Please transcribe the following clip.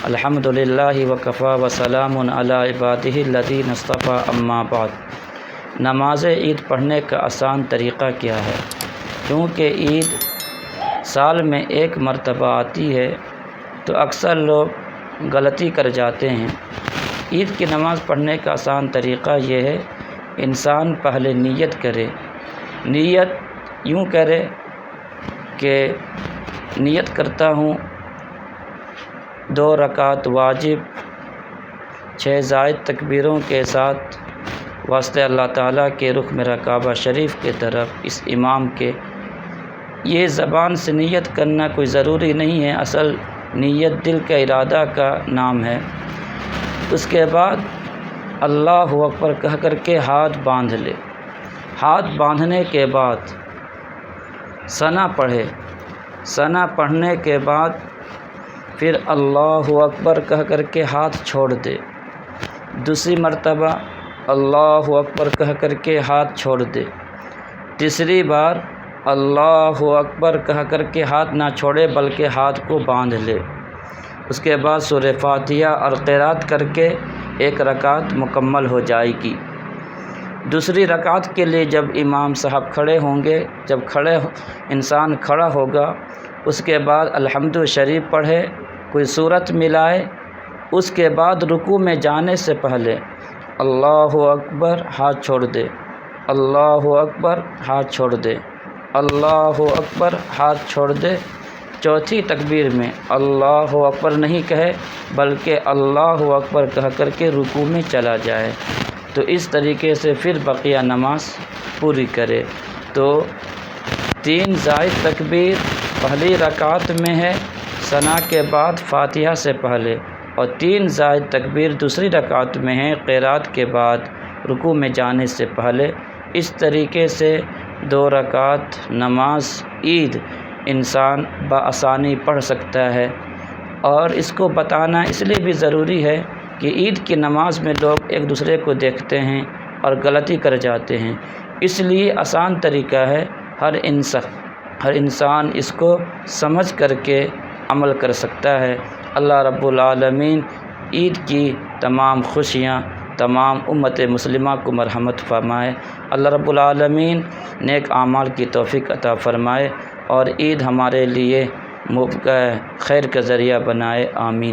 الحمدللہ وکفیٰ وسلام علی عبادہ الذین اصطفیٰ اما بعد۔ نماز عید پڑھنے کا آسان طریقہ کیا ہے؟ کیونکہ عید سال میں ایک مرتبہ آتی ہے تو اکثر لوگ غلطی کر جاتے ہیں۔ عید کی نماز پڑھنے کا آسان طریقہ یہ ہے، انسان پہلے نیت کرے۔ نیت یوں کرے کہ نیت کرتا ہوں 2 رکعت واجب 6 زائد تکبیروں کے ساتھ واسطے اللہ تعالیٰ کے رخ میرا کعبہ شریف کے طرف اس امام کے۔ یہ زبان سے نیت کرنا کوئی ضروری نہیں ہے، اصل نیت دل کا ارادہ کا نام ہے۔ اس کے بعد اللہ اکبر کہہ کر کے ہاتھ باندھ لے۔ ہاتھ باندھنے کے بعد ثنا پڑھے۔ ثنا پڑھنے کے بعد پھر اللہ اکبر کہہ کر کے ہاتھ چھوڑ دے۔ دوسری مرتبہ اللہ اکبر کہہ کر کے ہاتھ چھوڑ دے۔ تیسری بار اللہ اکبر کہہ کر کے ہاتھ نہ چھوڑے بلکہ ہاتھ کو باندھ لے۔ اس کے بعد سورہ فاتحہ اور قرات کر کے 1 رکعت مکمل ہو جائے گی۔ دوسری رکعت کے لیے جب امام صاحب کھڑے ہوں گے، جب انسان کھڑا ہوگا، اس کے بعد الحمد شریف پڑھے، کوئی سورت ملائے۔ اس کے بعد رکوع میں جانے سے پہلے اللہ اکبر ہاتھ چھوڑ دے، اللہ اکبر ہاتھ چھوڑ دے، اللہ اکبر ہاتھ چھوڑ دے۔ چوتھی تکبیر میں اللہ اکبر نہیں کہے بلکہ اللہ اکبر کہہ کر کے رکوع میں چلا جائے۔ تو اس طریقے سے پھر بقیہ نماز پوری کرے۔ تو 3 زائد تکبیر پہلی رکعت میں ہے ثنا کے بعد فاتحہ سے پہلے، اور 3 زائد تکبیر دوسری رکعت میں ہے قرات کے بعد رکوع میں جانے سے پہلے۔ اس طریقے سے 2 رکعت نماز عید انسان بآسانی پڑھ سکتا ہے۔ اور اس کو بتانا اس لیے بھی ضروری ہے کہ عید کی نماز میں لوگ ایک دوسرے کو دیکھتے ہیں اور غلطی کر جاتے ہیں، اس لیے آسان طریقہ ہے، ہر انسان اس کو سمجھ کر کے عمل کر سکتا ہے۔ اللہ رب العالمین عید کی تمام خوشیاں تمام امت مسلمہ کو مرحمت فرمائے۔ اللہ رب العالمین نیک اعمال کی توفیق عطا فرمائے اور عید ہمارے لیے خیر کا ذریعہ بنائے، آمین۔